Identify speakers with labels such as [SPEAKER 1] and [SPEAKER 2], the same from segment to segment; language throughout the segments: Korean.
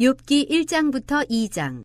[SPEAKER 1] 욥기 1장부터 2장.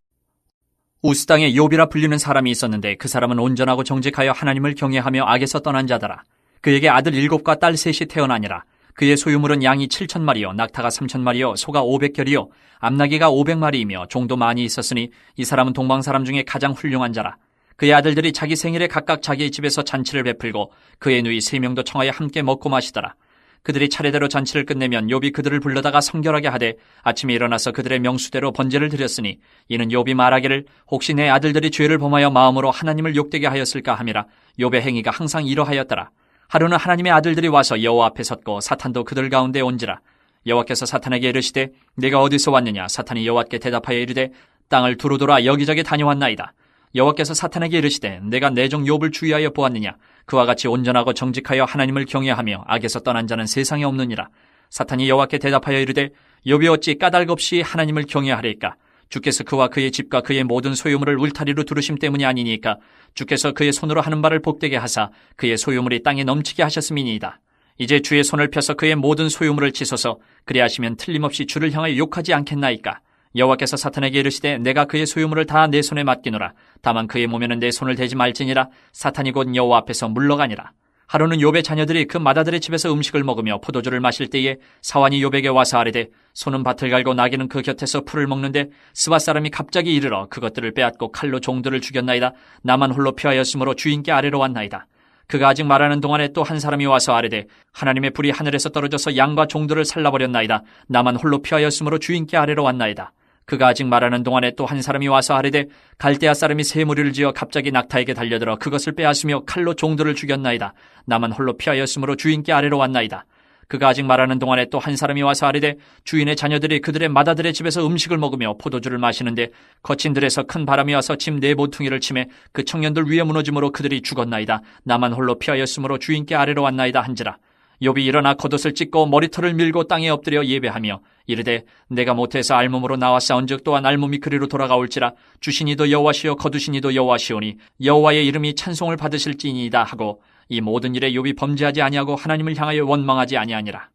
[SPEAKER 2] 우스 땅에 욥이라 불리는 사람이 있었는데 그 사람은 온전하고 정직하여 하나님을 경외하며 악에서 떠난 자더라. 그에게 아들 7과 딸 3이 태어나니라. 그의 소유물은 양이 7,000마리요 낙타가 3,000마리요 소가 500결이요 암나귀가 500마리이며 종도 많이 있었으니 이 사람은 동방 사람 중에 가장 훌륭한 자라. 그의 아들들이 자기 생일에 각각 자기의 집에서 잔치를 베풀고 그의 누이 3명도 청하여 함께 먹고 마시더라. 그들이 차례대로 잔치를 끝내면 욥이 그들을 불러다가 성결하게 하되 아침에 일어나서 그들의 명수대로 번제를 드렸으니 이는 욥이 말하기를 혹시 내 아들들이 죄를 범하여 마음으로 하나님을 욕되게 하였을까 함이라. 욥의 행위가 항상 이러하였더라. 하루는 하나님의 아들들이 와서 여호와 앞에 섰고 사탄도 그들 가운데 온지라. 여호와께서 사탄에게 이르시되 네가 어디서 왔느냐. 사탄이 여호와께 대답하여 이르되 땅을 두루 돌아 여기저기 다녀왔나이다. 여호와께서 사탄에게 이르시되 내가 내 종 욥을 주의하여 보았느냐. 그와 같이 온전하고 정직하여 하나님을 경외하며 악에서 떠난 자는 세상에 없느니라. 사탄이 여호와께 대답하여 이르되 욥이 어찌 까닭없이 하나님을 경외하리까. 주께서 그와 그의 집과 그의 모든 소유물을 울타리로 두르심 때문이 아니니까. 주께서 그의 손으로 하는 바를 복되게 하사 그의 소유물이 땅에 넘치게 하셨음이니이다. 이제 주의 손을 펴서 그의 모든 소유물을 치소서. 그리하시면 틀림없이 주를 향하여 욕하지 않겠나이까. 여호와께서 사탄에게 이르시되 내가 그의 소유물을 다 내 손에 맡기노라. 다만 그의 몸에는 내 손을 대지 말지니라. 사탄이 곧 여호와 앞에서 물러가니라. 하루는 욥의 자녀들이 그 맏아들의 집에서 음식을 먹으며 포도주를 마실 때에 사환이 욥에게 와서 아뢰되 소는 밭을 갈고 나귀는 그 곁에서 풀을 먹는데 스바 사람이 갑자기 이르러 그것들을 빼앗고 칼로 종들을 죽였나이다. 나만 홀로 피하였으므로 주인께 아래로 왔나이다. 그가 아직 말하는 동안에 또 한 사람이 와서 아뢰되 하나님의 불이 하늘에서 떨어져서 양과 종들을 살라버렸나이다. 나만 홀로 피하였으므로 주인께 아래로 왔나이다. 그가 아직 말하는 동안에 또 한 사람이 와서 아뢰되 갈대아 사람이 새 무리를 지어 갑자기 낙타에게 달려들어 그것을 빼앗으며 칼로 종들을 죽였나이다. 나만 홀로 피하였으므로 주인께 아래로 왔나이다. 그가 아직 말하는 동안에 또 한 사람이 와서 아뢰되 주인의 자녀들이 그들의 맏아들의 집에서 음식을 먹으며 포도주를 마시는데 거친 들에서 큰 바람이 와서 집 4모퉁이를 치매 그 청년들 위에 무너짐으로 그들이 죽었나이다. 나만 홀로 피하였으므로 주인께 아래로 왔나이다 한지라. 욥이 일어나 겉옷을 찢고 머리털을 밀고 땅에 엎드려 예배하며 이르되 내가 모태에서 알몸으로 나왔사온즉 또한 알몸이 그리로 돌아가올지라. 주시니도 여호와시요 거두시니도 여호와시오니 여호와의 이름이 찬송을 받으실지니이다 하고 이 모든 일에 욥이 범죄하지 아니하고 하나님을 향하여 원망하지 아니하니라.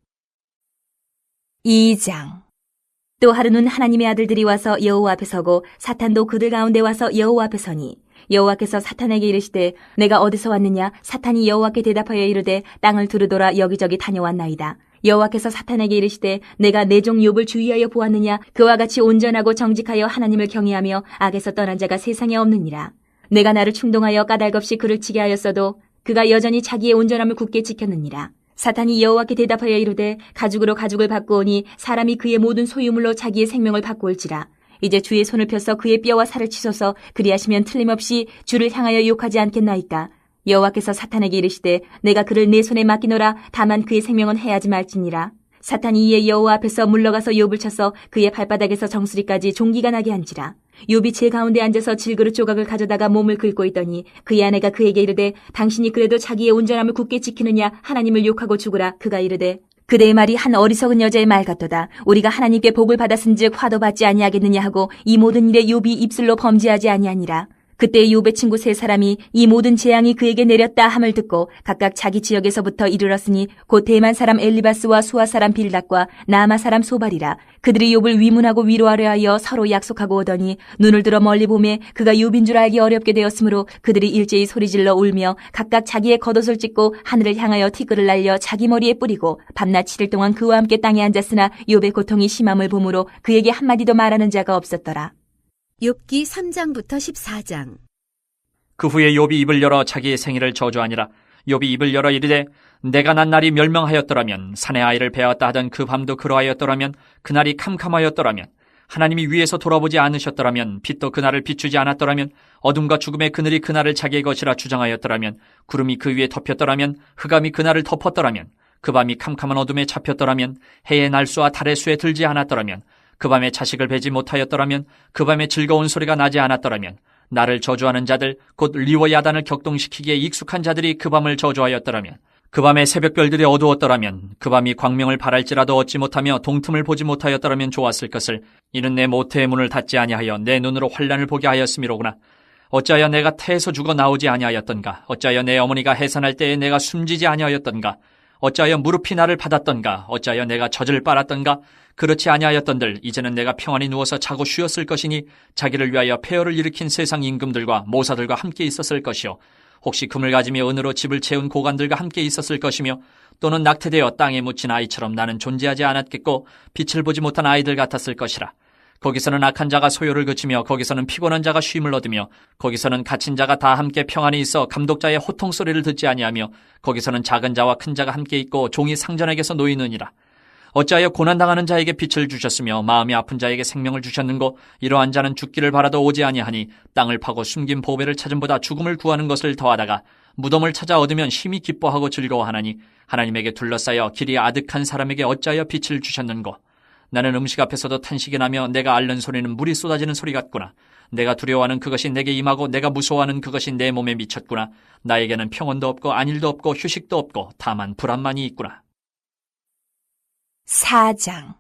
[SPEAKER 3] 2장. 또 하루는 하나님의 아들들이 와서 여호와 앞에 서고 사탄도 그들 가운데 와서 여호와 앞에 서니 여호와께서 사탄에게 이르시되 내가 어디서 왔느냐. 사탄이 여호와께 대답하여 이르되 땅을 두루 돌아 여기저기 다녀왔나이다. 여호와께서 사탄에게 이르시되 내가 내 종 욥을 주의하여 보았느냐. 그와 같이 온전하고 정직하여 하나님을 경외하며 악에서 떠난 자가 세상에 없느니라. 내가 나를 충동하여 까닭없이 그를 치게 하였어도 그가 여전히 자기의 온전함을 굳게 지켰느니라. 사탄이 여호와께 대답하여 이르되 가죽으로 가죽을 바꾸오니 사람이 그의 모든 소유물로 자기의 생명을 바꾸올지라. 이제 주의 손을 펴서 그의 뼈와 살을 치소서. 그리하시면 틀림없이 주를 향하여 욕하지 않겠나이까. 여호와께서 사탄에게 이르시되 내가 그를 내 손에 맡기노라. 다만 그의 생명은 해하지 말지니라. 사탄이 이에 여호와 앞에서 물러가서 욥을 쳐서 그의 발바닥에서 정수리까지 종기가 나게 한지라. 욥이 제 가운데 앉아서 질그릇 조각을 가져다가 몸을 긁고 있더니 그의 아내가 그에게 이르되 당신이 그래도 자기의 온전함을 굳게 지키느냐. 하나님을 욕하고 죽으라. 그가 이르되 그대의 말이 한 어리석은 여자의 말 같도다. 우리가 하나님께 복을 받았은즉 화도 받지 아니하겠느냐 하고 이 모든 일에 욥이 입술로 범죄하지 아니하니라. 그때 욥의 친구 3사람이 이 모든 재앙이 그에게 내렸다 함을 듣고 각각 자기 지역에서부터 이르렀으니 곧 대만 사람 엘리바스와 수아 사람 빌닷과 나아마 사람 소발이라. 그들이 욥을 위문하고 위로하려 하여 서로 약속하고 오더니 눈을 들어 멀리 보매 그가 욥인 줄 알기 어렵게 되었으므로 그들이 일제히 소리질러 울며 각각 자기의 겉옷을 찢고 하늘을 향하여 티끌을 날려 자기 머리에 뿌리고 밤낮 7일 동안 그와 함께 땅에 앉았으나 욥의 고통이 심함을 보므로 그에게 한마디도 말하는 자가 없었더라.
[SPEAKER 1] 욥기 3장부터 14장.
[SPEAKER 2] 그 후에 욥이 입을 열어 자기의 생일을 저주하니라. 욥이 입을 열어 이르되 내가 난 날이 멸망하였더라면 산의 아이를 베었다 하던 그 밤도 그러하였더라면 그날이 캄캄하였더라면 하나님이 위에서 돌아보지 않으셨더라면 빛도 그날을 비추지 않았더라면 어둠과 죽음의 그늘이 그날을 자기의 것이라 주장하였더라면 구름이 그 위에 덮였더라면 흑암이 그날을 덮었더라면 그 밤이 캄캄한 어둠에 잡혔더라면 해의 날수와 달의 수에 들지 않았더라면 그 밤에 자식을 베지 못하였더라면 그 밤에 즐거운 소리가 나지 않았더라면 나를 저주하는 자들 곧 리워 야단을 격동시키기에 익숙한 자들이 그 밤을 저주하였더라면 그 밤에 새벽별들이 어두웠더라면 그 밤이 광명을 발할지라도 얻지 못하며 동틈을 보지 못하였더라면 좋았을 것을. 이는 내 모태의 문을 닫지 아니하여 내 눈으로 환난을 보게 하였음이로구나. 어찌하여 내가 태에서 죽어 나오지 아니하였던가. 어찌하여 내 어머니가 해산할 때에 내가 숨지지 아니하였던가. 어찌하여 무릎이 나를 받았던가? 어찌하여 내가 젖을 빨았던가? 그렇지 아니하였던들 이제는 내가 평안히 누워서 자고 쉬었을 것이니 자기를 위하여 폐허를 일으킨 세상 임금들과 모사들과 함께 있었을 것이요 혹시 금을 가지며 은으로 집을 채운 고관들과 함께 있었을 것이며 또는 낙태되어 땅에 묻힌 아이처럼 나는 존재하지 않았겠고 빛을 보지 못한 아이들 같았을 것이라. 거기서는 악한 자가 소요를 그치며 거기서는 피곤한 자가 쉼을 얻으며 거기서는 갇힌 자가 다 함께 평안히 있어 감독자의 호통 소리를 듣지 아니하며 거기서는 작은 자와 큰 자가 함께 있고 종이 상전에게서 놓이느니라. 어찌하여 고난당하는 자에게 빛을 주셨으며 마음이 아픈 자에게 생명을 주셨는고 이러한 자는 죽기를 바라도 오지 아니하니 땅을 파고 숨긴 보배를 찾음보다 죽음을 구하는 것을 더하다가 무덤을 찾아 얻으면 심히 기뻐하고 즐거워하나니 하나님에게 둘러싸여 길이 아득한 사람에게 어찌하여 빛을 주셨는고. 나는 음식 앞에서도 탄식이 나며 내가 앓는 소리는 물이 쏟아지는 소리 같구나. 내가 두려워하는 그것이 내게 임하고 내가 무서워하는 그것이 내 몸에 미쳤구나. 나에게는 평온도 없고 안일도 없고 휴식도 없고 다만 불안만이 있구나.
[SPEAKER 3] 4장.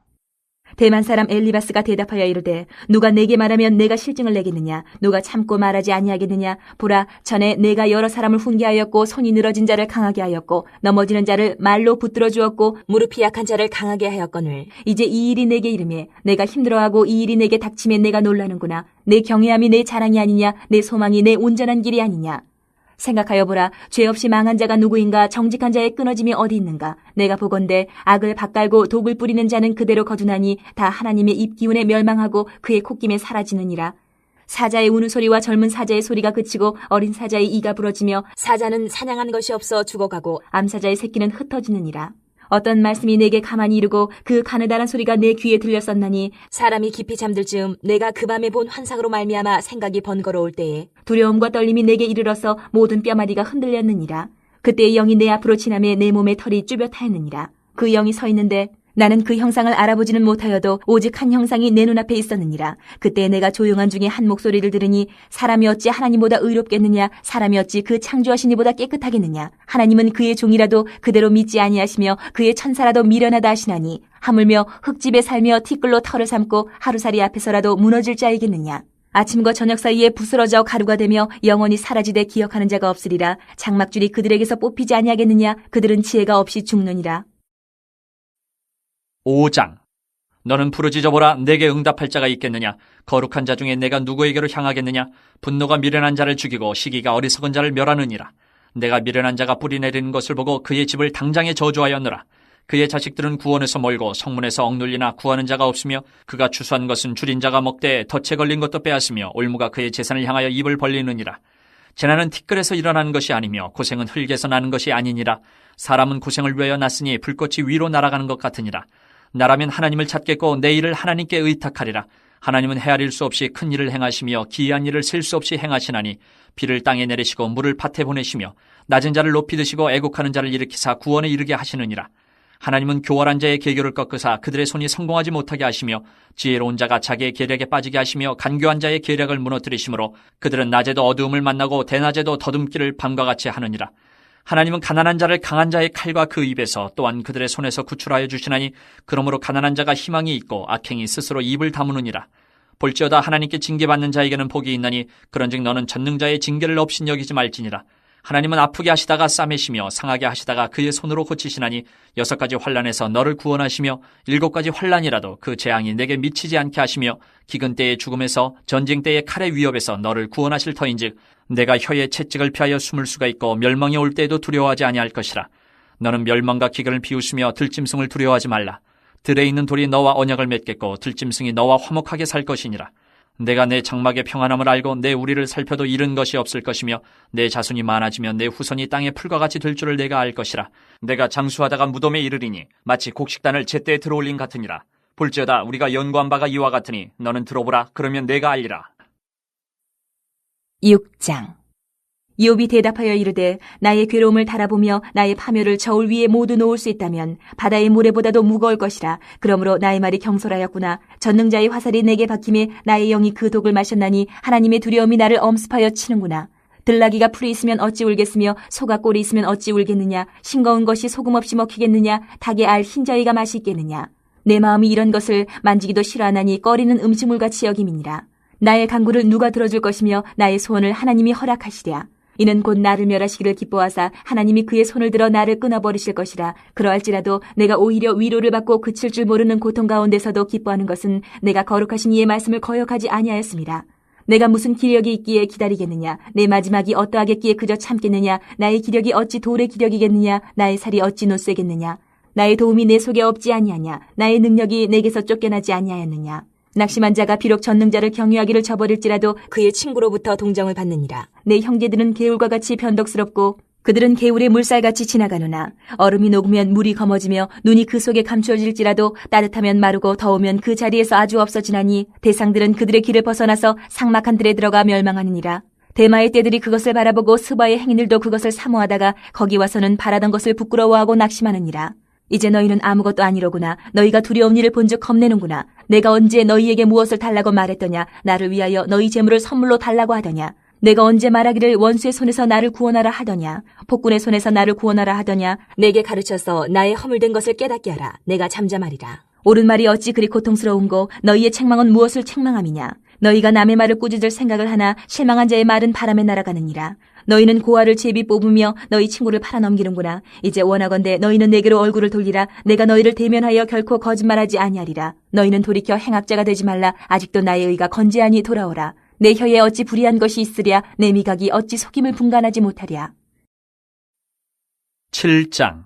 [SPEAKER 3] 대만 사람 엘리바스가 대답하여 이르되 누가 내게 말하면 내가 실증을 내겠느냐? 누가 참고 말하지 아니하겠느냐? 보라, 전에 내가 여러 사람을 훈계하였고 손이 늘어진 자를 강하게 하였고 넘어지는 자를 말로 붙들어 주었고 무릎이 약한 자를 강하게 하였거늘 이제 이 일이 내게 이르매 내가 힘들어하고 이 일이 내게 닥치매 내가 놀라는구나. 내 경외함이 내 자랑이 아니냐? 내 소망이 내 온전한 길이 아니냐? 생각하여 보라. 죄 없이 망한 자가 누구인가? 정직한 자의 끊어짐이 어디 있는가? 내가 보건대 악을 밭갈고 독을 뿌리는 자는 그대로 거두나니 다 하나님의 입기운에 멸망하고 그의 콧김에 사라지느니라. 사자의 우는 소리와 젊은 사자의 소리가 그치고 어린 사자의 이가 부러지며 사자는 사냥한 것이 없어 죽어가고 암사자의 새끼는 흩어지느니라. 어떤 말씀이 내게 가만히 이르고 그 가느다란 소리가 내 귀에 들렸었나니 사람이 깊이 잠들 즈음 내가 그 밤에 본 환상으로 말미암아 생각이 번거로울 때에 두려움과 떨림이 내게 이르러서 모든 뼈마디가 흔들렸느니라. 그때 영이 내 앞으로 지나매 내 몸에 털이 쭈뼛하였느니라. 그 영이 서 있는데 나는 그 형상을 알아보지는 못하여도 오직 한 형상이 내 눈앞에 있었느니라. 그때 내가 조용한 중에 한 목소리를 들으니 사람이 어찌 하나님보다 의롭겠느냐? 사람이 어찌 그 창조하신 이보다 깨끗하겠느냐? 하나님은 그의 종이라도 그대로 믿지 아니하시며 그의 천사라도 미련하다 하시나니 하물며 흙집에 살며 티끌로 털을 삼고 하루살이 앞에서라도 무너질 자이겠느냐? 아침과 저녁 사이에 부스러져 가루가 되며 영원히 사라지되 기억하는 자가 없으리라. 장막줄이 그들에게서 뽑히지 아니하겠느냐? 그들은 지혜가 없이 죽느니라.
[SPEAKER 2] 5장. 너는 부르짖어보라. 내게 응답할 자가 있겠느냐? 거룩한 자 중에 내가 누구에게로 향하겠느냐? 분노가 미련한 자를 죽이고 시기가 어리석은 자를 멸하느니라. 내가 미련한 자가 뿌리 내리는 것을 보고 그의 집을 당장에 저주하였느라. 그의 자식들은 구원에서 멀고 성문에서 억눌리나 구하는 자가 없으며 그가 추수한 것은 줄인 자가 먹되 덫에 걸린 것도 빼앗으며 올무가 그의 재산을 향하여 입을 벌리느니라. 재난은 티끌에서 일어나는 것이 아니며 고생은 흙에서 나는 것이 아니니라. 사람은 고생을 위하여 났으니 불꽃이 위로 날아가는 것 같으니라. 나라면 하나님을 찾겠고 내 일을 하나님께 의탁하리라. 하나님은 헤아릴 수 없이 큰 일을 행하시며 기이한 일을 셀 수 없이 행하시나니 비를 땅에 내리시고 물을 밭에 보내시며 낮은 자를 높이 드시고 애곡하는 자를 일으키사 구원에 이르게 하시느니라. 하나님은 교활한 자의 계교를 꺾으사 그들의 손이 성공하지 못하게 하시며 지혜로운 자가 자기의 계략에 빠지게 하시며 간교한 자의 계략을 무너뜨리시므로 그들은 낮에도 어두움을 만나고 대낮에도 더듬기를 밤과 같이 하느니라. 하나님은 가난한 자를 강한 자의 칼과 그 입에서 또한 그들의 손에서 구출하여 주시나니 그러므로 가난한 자가 희망이 있고 악행이 스스로 입을 다무느니라. 볼지어다 하나님께 징계받는 자에게는 복이 있나니 그런즉 너는 전능자의 징계를 업신여기지 말지니라. 하나님은 아프게 하시다가 싸매시며 상하게 하시다가 그의 손으로 고치시나니 6가지 환난에서 너를 구원하시며 7가지 환난이라도 그 재앙이 내게 미치지 않게 하시며 기근 때의 죽음에서 전쟁 때의 칼의 위협에서 너를 구원하실 터인즉 내가 혀의 채찍을 피하여 숨을 수가 있고 멸망이 올 때에도 두려워하지 아니할 것이라. 너는 멸망과 기근을 비웃으며 들짐승을 두려워하지 말라. 들에 있는 돌이 너와 언약을 맺겠고 들짐승이 너와 화목하게 살 것이니라. 내가 내 장막의 평안함을 알고 내 우리를 살펴도 잃은 것이 없을 것이며 내 자손이 많아지면 내 후손이 땅의 풀과 같이 될 줄을 내가 알 것이라. 내가 장수하다가 무덤에 이르리니 마치 곡식단을 제때에 들어올린 같으니라. 볼지어다 우리가 연구한 바가 이와 같으니 너는 들어보라. 그러면 내가 알리라.
[SPEAKER 3] 6장. 욥이 대답하여 이르되 나의 괴로움을 달아보며 나의 파멸을 저울 위에 모두 놓을 수 있다면 바다의 모래보다도 무거울 것이라. 그러므로 나의 말이 경솔하였구나. 전능자의 화살이 내게 박힘에 나의 영이 그 독을 마셨나니 하나님의 두려움이 나를 엄습하여 치는구나. 들나귀가 풀이 있으면 어찌 울겠으며 소가 꼴이 있으면 어찌 울겠느냐. 싱거운 것이 소금 없이 먹히겠느냐. 닭의 알 흰저희가 맛이 있겠느냐. 내 마음이 이런 것을 만지기도 싫어하나니 꺼리는 음식물같이 여김이니라. 나의 간구를 누가 들어줄 것이며 나의 소원을 하나님이 허락하시랴. 이는 곧 나를 멸하시기를 기뻐하사 하나님이 그의 손을 들어 나를 끊어버리실 것이라. 그러할지라도 내가 오히려 위로를 받고 그칠 줄 모르는 고통 가운데서도 기뻐하는 것은 내가 거룩하신 이의 말씀을 거역하지 아니하였습니다. 내가 무슨 기력이 있기에 기다리겠느냐? 내 마지막이 어떠하겠기에 그저 참겠느냐? 나의 기력이 어찌 돌의 기력이겠느냐? 나의 살이 어찌 노쇠겠느냐? 나의 도움이 내 속에 없지 아니하냐? 나의 능력이 내게서 쫓겨나지 아니하였느냐? 낙심한 자가 비록 전능자를 경유하기를 저버릴지라도 그의 친구로부터 동정을 받느니라. 내 형제들은 개울과 같이 변덕스럽고 그들은 개울의 물살같이 지나가느나 얼음이 녹으면 물이 검어지며 눈이 그 속에 감추어질지라도 따뜻하면 마르고 더우면 그 자리에서 아주 없어지나니 대상들은 그들의 길을 벗어나서 삭막한 들에 들어가 멸망하느니라. 대마의 떼들이 그것을 바라보고 스바의 행인들도 그것을 사모하다가 거기 와서는 바라던 것을 부끄러워하고 낙심하느니라. 이제 너희는 아무것도 아니로구나. 너희가 두려운 일을 본즉 겁내는구나. 내가 언제 너희에게 무엇을 달라고 말했더냐. 나를 위하여 너희 재물을 선물로 달라고 하더냐. 내가 언제 말하기를 원수의 손에서 나를 구원하라 하더냐. 폭군의 손에서 나를 구원하라 하더냐. 내게 가르쳐서 나의 허물된 것을 깨닫게 하라. 내가 잠잠하리라. 옳은 말이 어찌 그리 고통스러운고 너희의 책망은 무엇을 책망함이냐. 너희가 남의 말을 꾸짖을 생각을 하나 실망한 자의 말은 바람에 날아가느니라. 너희는 고아를 제비 뽑으며 너희 친구를 팔아넘기는구나. 이제 원하건대 너희는 내게로 얼굴을 돌리라. 내가 너희를 대면하여 결코 거짓말하지 아니하리라. 너희는 돌이켜 행악자가 되지 말라. 아직도 나의 의가 건재하니 돌아오라. 내 혀에 어찌 불의한 것이 있으랴. 내 미각이 어찌 속임을 분간하지 못하랴.
[SPEAKER 2] 7장.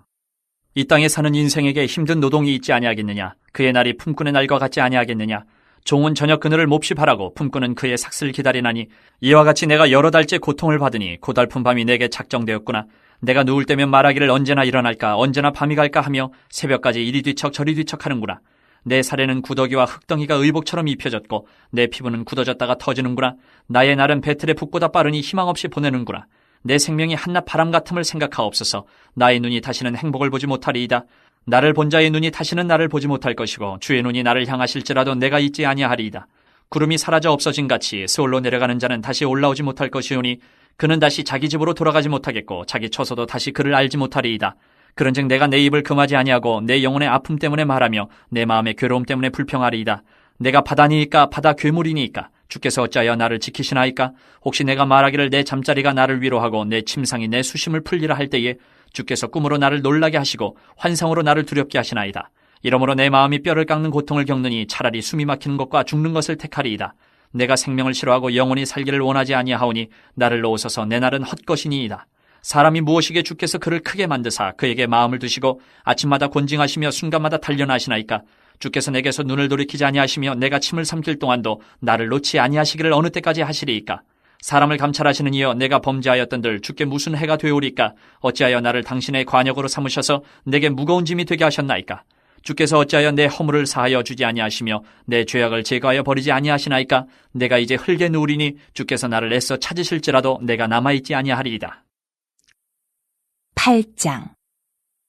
[SPEAKER 2] 이 땅에 사는 인생에게 힘든 노동이 있지 아니하겠느냐. 그의 날이 품꾼의 날과 같지 아니하겠느냐. 종은 저녁 그늘을 몹시 바라고 품꾼은 그의 삭슬 기다리나니 이와 같이 내가 여러 달째 고통을 받으니 고달픈 밤이 내게 작정되었구나. 내가 누울 때면 말하기를 언제나 일어날까 언제나 밤이 갈까 하며 새벽까지 이리 뒤척 저리 뒤척 하는구나. 내 살에는 구더기와 흙덩이가 의복처럼 입혀졌고 내 피부는 굳어졌다가 터지는구나. 나의 날은 배틀에 붙보다 빠르니 희망 없이 보내는구나. 내 생명이 한낱 바람 같음을 생각하옵소서. 나의 눈이 다시는 행복을 보지 못하리이다. 나를 본 자의 눈이 다시는 나를 보지 못할 것이고 주의 눈이 나를 향하실지라도 내가 있지 아니하리이다. 구름이 사라져 없어진 같이 스올로 내려가는 자는 다시 올라오지 못할 것이오니 그는 다시 자기 집으로 돌아가지 못하겠고 자기 처소도 다시 그를 알지 못하리이다. 그런즉 내가 내 입을 금하지 아니하고 내 영혼의 아픔 때문에 말하며 내 마음의 괴로움 때문에 불평하리이다. 내가 바다니이까 바다 괴물이니이까 주께서 어찌하여 나를 지키시나이까. 혹시 내가 말하기를 내 잠자리가 나를 위로하고 내 침상이 내 수심을 풀리라 할 때에 주께서 꿈으로 나를 놀라게 하시고 환상으로 나를 두렵게 하시나이다. 이러므로 내 마음이 뼈를 깎는 고통을 겪느니 차라리 숨이 막히는 것과 죽는 것을 택하리이다. 내가 생명을 싫어하고 영원히 살기를 원하지 아니하오니 나를 놓으소서. 내 날은 헛것이니이다. 사람이 무엇이게 주께서 그를 크게 만드사 그에게 마음을 두시고 아침마다 곤징하시며 순간마다 단련하시나이까. 주께서 내게서 눈을 돌이키지 아니하시며 내가 침을 삼킬 동안도 나를 놓지 아니하시기를 어느 때까지 하시리이까. 사람을 감찰하시는 이여 내가 범죄하였던들 주께 무슨 해가 되오리까. 어찌하여 나를 당신의 관역으로 삼으셔서 내게 무거운 짐이 되게 하셨나이까. 주께서 어찌하여 내 허물을 사하여 주지 아니하시며 내 죄악을 제거하여 버리지 아니하시나이까. 내가 이제 흙에 누우리니 주께서 나를 애써 찾으실지라도 내가 남아있지 아니하리이다.
[SPEAKER 3] 8장.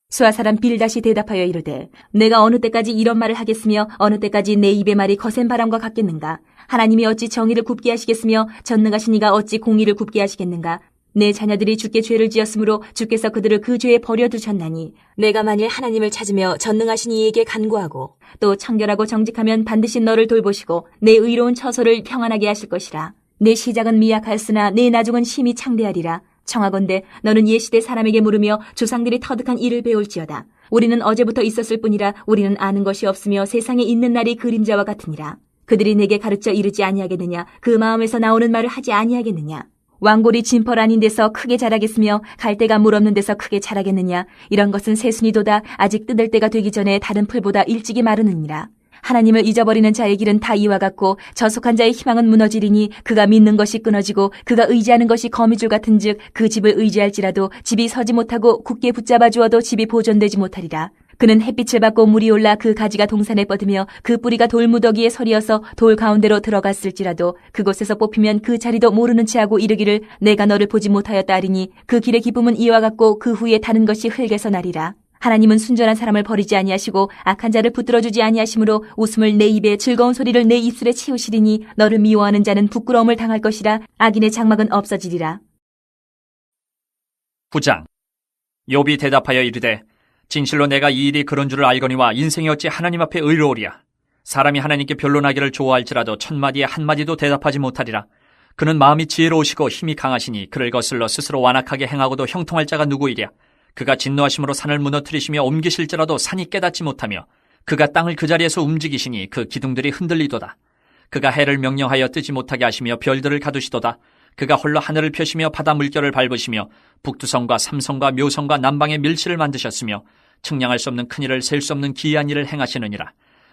[SPEAKER 3] 수아 사람 빌닷이 대답하여 이르되 내가 어느 때까지 이런 말을 하겠으며 어느 때까지 내 입의 말이 거센 바람과 같겠는가. 하나님이 어찌 정의를 굽게 하시겠으며 전능하신 이가 어찌 공의를 굽게 하시겠는가. 내 자녀들이 주께 죄를 지었으므로 주께서 그들을 그 죄에 버려두셨나니 내가 만일 하나님을 찾으며 전능하신 이에게 간구하고 또 청결하고 정직하면 반드시 너를 돌보시고 내 의로운 처소를 평안하게 하실 것이라. 내 시작은 미약하였으나 내 나중은 심히 창대하리라. 청하건대 너는 옛시대 사람에게 물으며 조상들이 터득한 일을 배울지어다. 우리는 어제부터 있었을 뿐이라 우리는 아는 것이 없으며 세상에 있는 날이 그림자와 같으니라. 그들이 내게 가르쳐 이르지 아니하겠느냐. 그 마음에서 나오는 말을 하지 아니하겠느냐. 왕골이 진펄 아닌 데서 크게 자라겠으며 갈대가 물 없는 데서 크게 자라겠느냐. 이런 것은 새순이도다. 아직 뜯을 때가 되기 전에 다른 풀보다 일찍이 마르느니라. 하나님을 잊어버리는 자의 길은 다 이와 같고 저속한 자의 희망은 무너지리니 그가 믿는 것이 끊어지고 그가 의지하는 것이 거미줄 같은즉 그 집을 의지할지라도 집이 서지 못하고 굳게 붙잡아 주어도 집이 보존되지 못하리라. 그는 햇빛을 받고 물이 올라 그 가지가 동산에 뻗으며 그 뿌리가 돌무더기에 서리어서 돌 가운데로 들어갔을지라도 그곳에서 뽑히면 그 자리도 모르는 체하고 이르기를 내가 너를 보지 못하였다 하리니 그 길의 기쁨은 이와 같고 그 후에 다른 것이 흙에서 나리라. 하나님은 순전한 사람을 버리지 아니하시고 악한 자를 붙들어주지 아니하시므로 웃음을 내 입에 즐거운 소리를 내 입술에 치우시리니 너를 미워하는 자는 부끄러움을 당할 것이라. 악인의 장막은 없어지리라.
[SPEAKER 2] 9장. 욥이 대답하여 이르되 진실로 내가 이 일이 그런 줄을 알거니와 인생이 어찌 하나님 앞에 의로우리야. 사람이 하나님께 변론하기를 좋아할지라도 1000마디에 1마디도 대답하지 못하리라. 그는 마음이 지혜로우시고 힘이 강하시니 그를 거슬러 스스로 완악하게 행하고도 형통할 자가 누구이랴. 그가 진노하심으로 산을 무너뜨리시며 옮기실지라도 산이 깨닫지 못하며 그가 땅을 그 자리에서 움직이시니 그 기둥들이 흔들리도다. 그가 해를 명령하여 뜨지 못하게 하시며 별들을 가두시도다. 그가 홀로 하늘을 펴시며 바다 물결을 밟으시며 북두성과 삼성과 묘성과 남방의 밀실을 만드셨으며 측량할 수 없는 큰일을 셀 수 없는 기이한 일을 행하시느니라.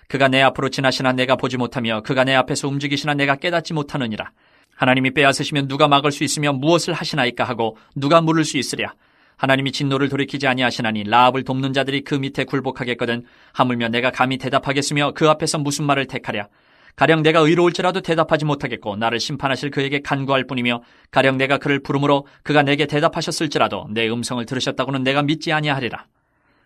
[SPEAKER 2] 그가 내 앞으로 지나시나 내가 보지 못하며 그가 내 앞에서 움직이시나 내가 깨닫지 못하느니라. 하나님이 빼앗으시면 누가 막을 수 있으며 무엇을 하시나이까 하고 누가 물을 수 있으랴. 하나님이 진노를 돌이키지 아니하시나니 라합을 돕는 자들이 그 밑에 굴복하겠거든. 하물며 내가 감히 대답하겠으며 그 앞에서 무슨 말을 택하랴. 가령 내가 의로울지라도 대답하지 못하겠고 나를 심판하실 그에게 간구할 뿐이며 가령 내가 그를 부르므로 그가 내게 대답하셨을지라도 내 음성을 들으셨다고는 내가 믿지 아니하리라.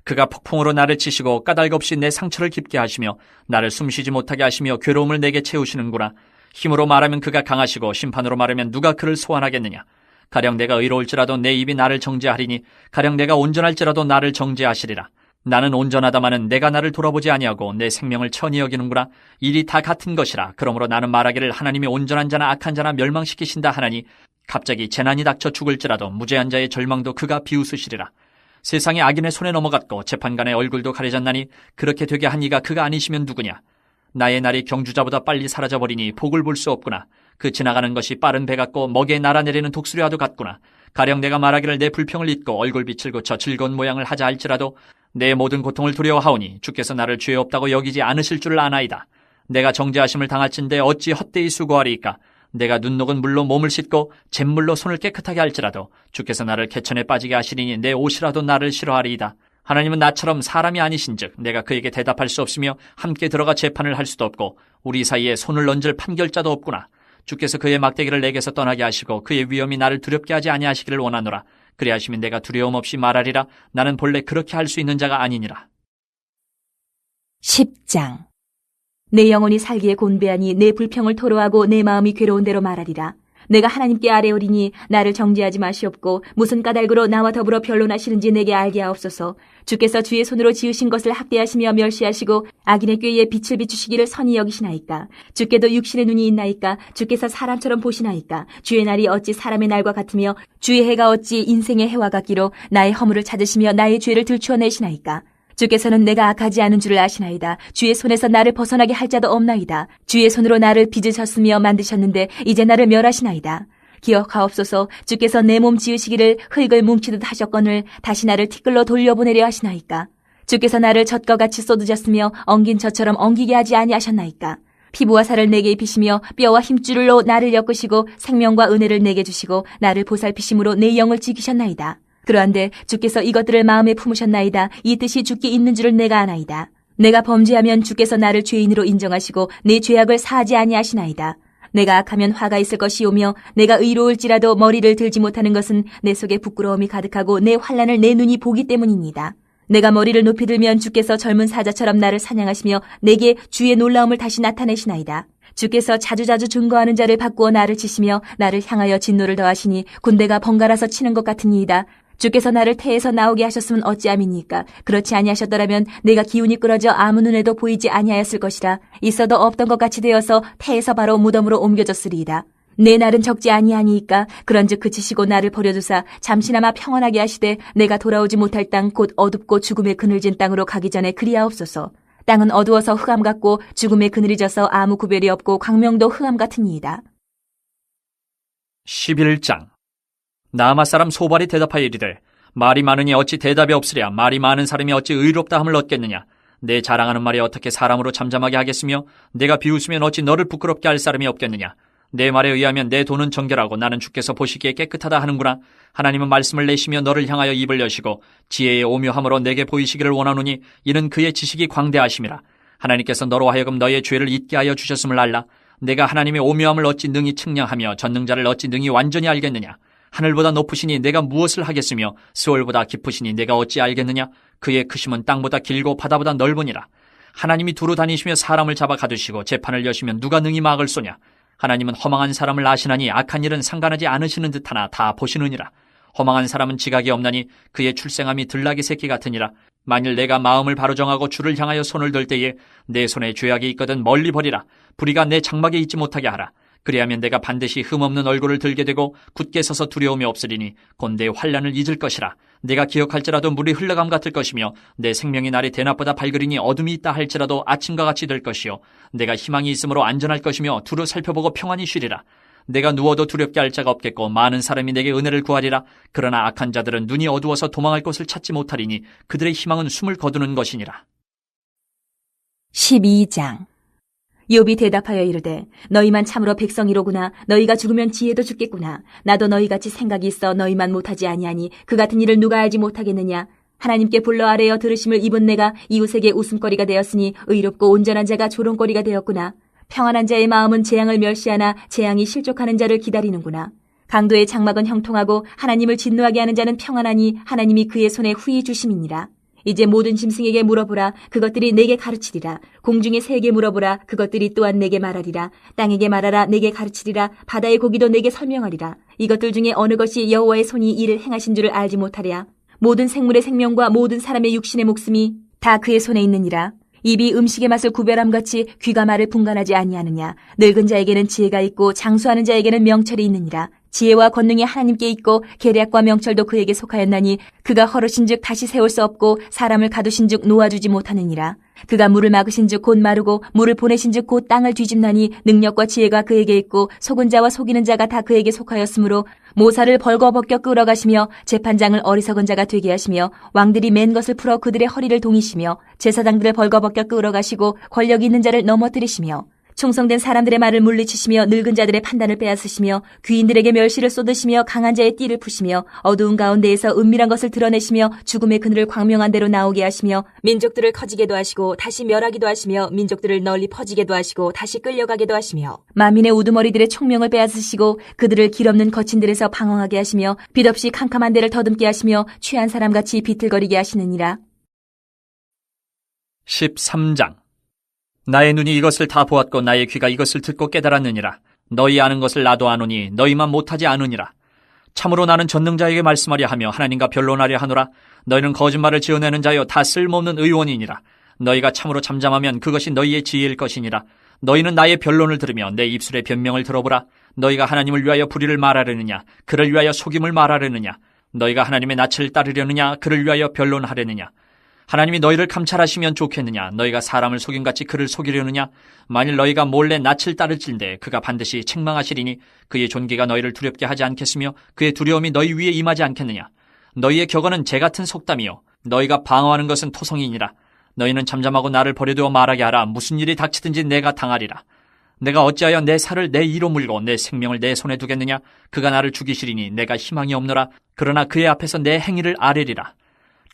[SPEAKER 2] 그가 폭풍으로 나를 치시고 까닭 없이 내 상처를 깊게 하시며 나를 숨쉬지 못하게 하시며 괴로움을 내게 채우시는구나. 힘으로 말하면 그가 강하시고 심판으로 말하면 누가 그를 소환하겠느냐. 가령 내가 의로울지라도 내 입이 나를 정죄하리니 가령 내가 온전할지라도 나를 정죄하시리라. 나는 온전하다마는 내가 나를 돌아보지 아니하고 내 생명을 천히 여기는구나. 일이 다 같은 것이라. 그러므로 나는 말하기를 하나님이 온전한 자나 악한 자나 멸망시키신다 하나니 갑자기 재난이 닥쳐 죽을지라도 무죄한 자의 절망도 그가 비웃으시리라. 세상의 악인의 손에 넘어갔고 재판관의 얼굴도 가려졌나니 그렇게 되게 한 이가 그가 아니시면 누구냐. 나의 날이 경주자보다 빨리 사라져버리니 복을 볼 수 없구나. 그 지나가는 것이 빠른 배 같고 먹에 날아내리는 독수리와도 같구나. 가령 내가 말하기를 내 불평을 잊고 얼굴빛을 고쳐 즐거운 모양을 하자 할지라도 내 모든 고통을 두려워하오니 주께서 나를 죄 없다고 여기지 않으실 줄을 아나이다. 내가 정죄하심을 당할진대 어찌 헛되이 수고하리이까. 내가 눈 녹은 물로 몸을 씻고 잿물로 손을 깨끗하게 할지라도 주께서 나를 개천에 빠지게 하시리니 내 옷이라도 나를 싫어하리이다. 하나님은 나처럼 사람이 아니신즉 내가 그에게 대답할 수 없으며 함께 들어가 재판을 할 수도 없고 우리 사이에 손을 얹을 판결자도 없구나. 주께서 그의 막대기를 내게서 떠나게 하시고 그의 위엄이 나를 두렵게 하지 아니하시기를 원하노라. 그리하시면 내가 두려움 없이 말하리라. 나는 본래 그렇게 할 수 있는 자가 아니니라.
[SPEAKER 3] 10장. 내 영혼이 살기에 곤배하니 내 불평을 토로하고 내 마음이 괴로운 대로 말하리라. 내가 하나님께 아뢰오리니 나를 정죄하지 마시옵고 무슨 까닭으로 나와 더불어 변론하시는지 내게 알게 하옵소서. 주께서 주의 손으로 지으신 것을 학대하시며 멸시하시고 악인의 꾀에 빛을 비추시기를 선히 여기시나이까. 주께도 육신의 눈이 있나이까. 주께서 사람처럼 보시나이까. 주의 날이 어찌 사람의 날과 같으며 주의 해가 어찌 인생의 해와 같기로 나의 허물을 찾으시며 나의 죄를 들추어내시나이까. 주께서는 내가 악하지 않은 줄을 아시나이다. 주의 손에서 나를 벗어나게 할 자도 없나이다. 주의 손으로 나를 빚으셨으며 만드셨는데 이제 나를 멸하시나이다. 기억하옵소서. 주께서 내 몸 지으시기를 흙을 뭉치듯 하셨거늘 다시 나를 티끌로 돌려보내려 하시나이까. 주께서 나를 젖과 같이 쏟으셨으며 엉긴 젖처럼 엉기게 하지 아니하셨나이까. 피부와 살을 내게 입히시며 뼈와 힘줄로 나를 엮으시고 생명과 은혜를 내게 주시고 나를 보살피심으로 내 영을 지키셨나이다. 그러한데 주께서 이것들을 마음에 품으셨나이다. 이 뜻이 주께 있는 줄을 내가 아나이다. 내가 범죄하면 주께서 나를 죄인으로 인정하시고 내 죄악을 사하지 아니하시나이다. 내가 악하면 화가 있을 것이오며 내가 의로울지라도 머리를 들지 못하는 것은 내 속에 부끄러움이 가득하고 내 환난을 내 눈이 보기 때문입니다. 내가 머리를 높이 들면 주께서 젊은 사자처럼 나를 사냥하시며 내게 주의 놀라움을 다시 나타내시나이다. 주께서 자주자주 증거하는 자를 바꾸어 나를 치시며 나를 향하여 진노를 더하시니 군대가 번갈아서 치는 것 같으니이다. 주께서 나를 태에서 나오게 하셨으면 어찌함이니까. 그렇지 아니하셨더라면 내가 기운이 끌어져 아무 눈에도 보이지 아니하였을 것이라. 있어도 없던 것 같이 되어서 태에서 바로 무덤으로 옮겨졌으리이다. 내 날은 적지 아니하니이까. 그런즉 그치시고 나를 버려두사 잠시나마 평안하게 하시되 내가 돌아오지 못할 땅 곧 어둡고 죽음의 그늘진 땅으로 가기 전에 그리하옵소서. 땅은 어두워서 흑암 같고 죽음의 그늘이 져서 아무 구별이 없고 광명도 흑암 같으니이다.
[SPEAKER 2] 11장. 나아마 사람 소발이 대답하여 이르되 말이 많으니 어찌 대답이 없으랴. 말이 많은 사람이 어찌 의롭다 함을 얻겠느냐. 내 자랑하는 말이 어떻게 사람으로 잠잠하게 하겠으며 내가 비웃으면 어찌 너를 부끄럽게 할 사람이 없겠느냐. 내 말에 의하면 내 돈은 정결하고 나는 주께서 보시기에 깨끗하다 하는구나. 하나님은 말씀을 내시며 너를 향하여 입을 여시고 지혜의 오묘함으로 내게 보이시기를 원하노니 이는 그의 지식이 광대하심이라. 하나님께서 너로 하여금 너의 죄를 잊게 하여 주셨음을 알라. 내가 하나님의 오묘함을 어찌 능히 측량하며 전능자를 어찌 능히 완전히 알겠느냐. 하늘보다 높으시니 내가 무엇을 하겠으며 스월보다 깊으시니 내가 어찌 알겠느냐. 그의 크심은 땅보다 길고 바다보다 넓으니라. 하나님이 두루 다니시며 사람을 잡아 가두시고 재판을 여시면 누가 능히 막을 쏘냐. 하나님은 허망한 사람을 아시나니 악한 일은 상관하지 않으시는 듯하나 다 보시느니라. 허망한 사람은 지각이 없나니 그의 출생함이 들나귀 새끼 같으니라. 만일 내가 마음을 바로 정하고 주를 향하여 손을 들 때에 내 손에 죄악이 있거든 멀리 버리라. 불의가 내 장막에 있지 못하게 하라. 그리하면 내가 반드시 흠없는 얼굴을 들게 되고 굳게 서서 두려움이 없으리니 곧 내 환난을 잊을 것이라. 내가 기억할지라도 물이 흘러감 같을 것이며 내 생명의 날이 대낮보다 밝으리니 어둠이 있다 할지라도 아침과 같이 될 것이요 내가 희망이 있으므로 안전할 것이며 두루 살펴보고 평안히 쉬리라. 내가 누워도 두렵게 할 자가 없겠고 많은 사람이 내게 은혜를 구하리라. 그러나 악한 자들은 눈이 어두워서 도망할 곳을 찾지 못하리니 그들의 희망은 숨을 거두는 것이니라.
[SPEAKER 3] 12장. 욥이 대답하여 이르되 너희만 참으로 백성이로구나. 너희가 죽으면 지혜도 죽겠구나. 나도 너희같이 생각이 있어 너희만 못하지 아니하니 그 같은 일을 누가 알지 못하겠느냐. 하나님께 불러 아뢰어 들으심을 입은 내가 이웃에게 웃음거리가 되었으니 의롭고 온전한 자가 조롱거리가 되었구나. 평안한 자의 마음은 재앙을 멸시하나 재앙이 실족하는 자를 기다리는구나. 강도의 장막은 형통하고 하나님을 진노하게 하는 자는 평안하니 하나님이 그의 손에 후히 주심이니라. 이제 모든 짐승에게 물어보라. 그것들이 내게 가르치리라. 공중의 새에게 물어보라. 그것들이 또한 내게 말하리라. 땅에게 말하라. 내게 가르치리라. 바다의 고기도 내게 설명하리라. 이것들 중에 어느 것이 여호와의 손이 이를 행하신 줄을 알지 못하랴. 모든 생물의 생명과 모든 사람의 육신의 목숨이 다 그의 손에 있느니라. 입이 음식의 맛을 구별함같이 귀가 말을 분간하지 아니하느냐. 늙은 자에게는 지혜가 있고 장수하는 자에게는 명철이 있느니라. 지혜와 권능이 하나님께 있고 계략과 명철도 그에게 속하였나니 그가 허르신즉 다시 세울 수 없고 사람을 가두신즉 놓아주지 못하느니라. 그가 물을 막으신즉 곧 마르고 물을 보내신즉 곧 땅을 뒤집나니 능력과 지혜가 그에게 있고 속은 자와 속이는 자가 다 그에게 속하였으므로 모사를 벌거벗겨 끌어가시며 재판장을 어리석은 자가 되게 하시며 왕들이 맨 것을 풀어 그들의 허리를 동이시며 제사장들을 벌거벗겨 끌어가시고 권력 있는 자를 넘어뜨리시며 충성된 사람들의 말을 물리치시며 늙은 자들의 판단을 빼앗으시며 귀인들에게 멸시를 쏟으시며 강한 자의 띠를 푸시며 어두운 가운데에서 은밀한 것을 드러내시며 죽음의 그늘을 광명한 대로 나오게 하시며 민족들을 커지게도 하시고 다시 멸하기도 하시며 민족들을 널리 퍼지게도 하시고 다시 끌려가게도 하시며 만민의 우두머리들의 총명을 빼앗으시고 그들을 길없는 거친 들에서 방황하게 하시며 빛없이 캄캄한 데를 더듬게 하시며 취한 사람같이 비틀거리게 하시느니라.
[SPEAKER 2] 13장. 나의 눈이 이것을 다 보았고 나의 귀가 이것을 듣고 깨달았느니라. 너희 아는 것을 나도 아노니 너희만 못하지 않으니라. 참으로 나는 전능자에게 말씀하려 하며 하나님과 변론하려 하노라. 너희는 거짓말을 지어내는 자여 다 쓸모없는 의원이니라. 너희가 참으로 잠잠하면 그것이 너희의 지혜일 것이니라. 너희는 나의 변론을 들으며 내 입술의 변명을 들어보라. 너희가 하나님을 위하여 불의를 말하려느냐 그를 위하여 속임을 말하려느냐. 너희가 하나님의 낯을 따르려느냐 그를 위하여 변론하려느냐. 하나님이 너희를 감찰하시면 좋겠느냐. 너희가 사람을 속임같이 그를 속이려느냐. 만일 너희가 몰래 낯을 따를진대 그가 반드시 책망하시리니 그의 존귀가 너희를 두렵게 하지 않겠으며 그의 두려움이 너희 위에 임하지 않겠느냐. 너희의 격언은 재 같은 속담이요 너희가 방어하는 것은 토성이니라. 너희는 잠잠하고 나를 버려두어 말하게 하라. 무슨 일이 닥치든지 내가 당하리라. 내가 어찌하여 내 살을 내 이로 물고 내 생명을 내 손에 두겠느냐. 그가 나를 죽이시리니 내가 희망이 없노라. 그러나 그의 앞에서 내 행위를 아뢰리라.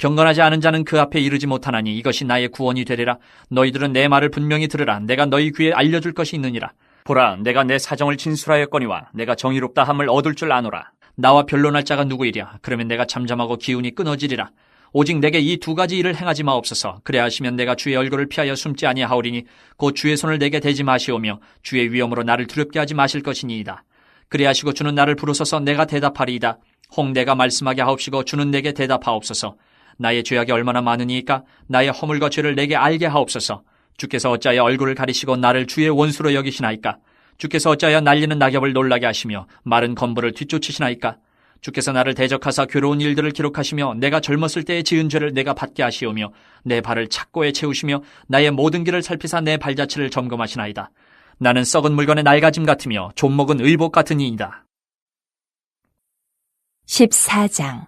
[SPEAKER 2] 경건하지 않은 자는 그 앞에 이르지 못하나니 이것이 나의 구원이 되리라. 너희들은 내 말을 분명히 들으라. 내가 너희 귀에 알려줄 것이 있느니라. 보라, 내가 내 사정을 진술하였거니와 내가 정의롭다 함을 얻을 줄 아노라. 나와 변론할 자가 누구이랴. 그러면 내가 잠잠하고 기운이 끊어지리라. 오직 내게 이 두 가지 일을 행하지 마옵소서. 그래 하시면 내가 주의 얼굴을 피하여 숨지 아니하오리니 곧 주의 손을 내게 대지 마시오며 주의 위엄으로 나를 두렵게 하지 마실 것이니이다. 그래 하시고 주는 나를 부르소서. 내가 대답하리이다. 혹 내가 말씀하게 하옵시고 주는 내게 대답하옵소서. 나의 죄악이 얼마나 많으니까 나의 허물과 죄를 내게 알게 하옵소서. 주께서 어찌하여 얼굴을 가리시고 나를 주의 원수로 여기시나이까. 주께서 어찌하여 날리는 낙엽을 놀라게 하시며 마른 건물을 뒤쫓으시나이까. 주께서 나를 대적하사 괴로운 일들을 기록하시며 내가 젊었을 때의 지은 죄를 내가 받게 하시오며 내 발을 착고에 채우시며 나의 모든 길을 살피사 내 발자취를 점검하시나이다. 나는 썩은 물건의 낡아짐 같으며 좀먹은 의복 같은 이이다.
[SPEAKER 3] 14장.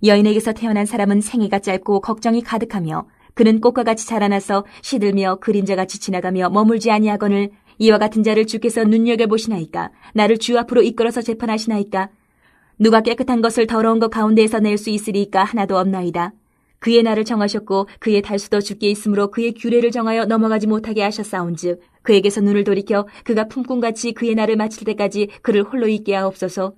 [SPEAKER 3] 여인에게서 태어난 사람은 생애가 짧고 걱정이 가득하며 그는 꽃과 같이 자라나서 시들며 그림자같이 지나가며 머물지 아니하거늘 이와 같은 자를 주께서 눈여겨보시나이까. 나를 주 앞으로 이끌어서 재판하시나이까. 누가 깨끗한 것을 더러운 것 가운데에서 낼 수 있으리이까. 하나도 없나이다. 그의 날을 정하셨고 그의 달수도 주께 있으므로 그의 규례를 정하여 넘어가지 못하게 하셨사온즉 그에게서 눈을 돌이켜 그가 품꾼같이 그의 날을 마칠 때까지 그를 홀로 있게 하옵소서.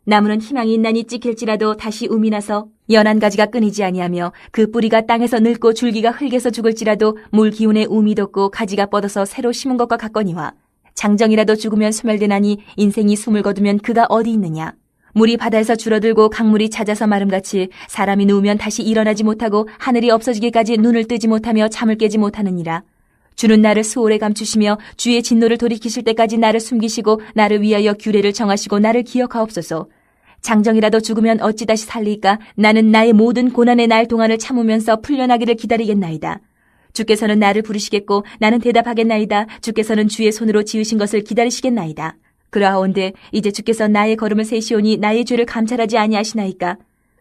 [SPEAKER 3] 나무는 희망이 있나니 찍힐지라도 다시 um이 나서 연한 가지가 끊이지 아니하며 그 뿌리가 땅에서 늙고 줄기가 흙에서 죽을지라도 물 기운에 um이 돋고 가지가 뻗어서 새로 심은 것과 같거니와 장정이라도 죽으면 소멸되나니 인생이 숨을 거두면 그가 어디 있느냐. 물이 바다에서 줄어들고 강물이 잦아서 마름같이 사람이 누우면 다시 일어나지 못하고 하늘이 없어지기까지 눈을 뜨지 못하며 잠을 깨지 못하느니라. 주는 나를 수월에 감추시며 주의 진노를 돌이키실 때까지 나를 숨기시고 나를 위하여 규례를 정하시고 나를 기억하옵소서. 장정이라도 죽으면 어찌 다시 살리까? 나는 나의 모든 고난의 날 동안을 참으면서 풀려나기를 기다리겠나이다. 주께서는 나를 부르시겠고 나는 대답하겠나이다. 주께서는 주의 손으로 지으신 것을 기다리시겠나이다. 그러하온데 이제 주께서 나의 걸음을 세시오니 나의 죄를 감찰하지 아니하시나이까?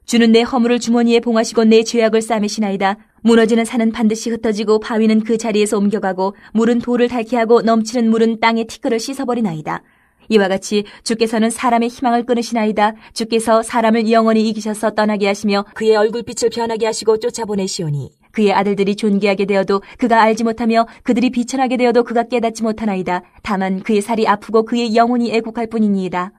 [SPEAKER 3] 주는 내 허물을 주머니에 봉하시고 내 죄악을 싸매시나이다. 무너지는 산은 반드시 흩어지고 바위는 그 자리에서 옮겨가고 물은 돌을 닳게 하고 넘치는 물은 땅의 티끌을 씻어버리나이다. 이와 같이 주께서는 사람의 희망을 끊으시나이다. 주께서 사람을 영원히 이기셔서 떠나게 하시며 그의 얼굴빛을 변하게 하시고 쫓아보내시오니 그의 아들들이 존귀하게 되어도 그가 알지 못하며 그들이 비천하게 되어도 그가 깨닫지 못하나이다. 다만 그의 살이 아프고 그의 영혼이 애국할 뿐이니이다.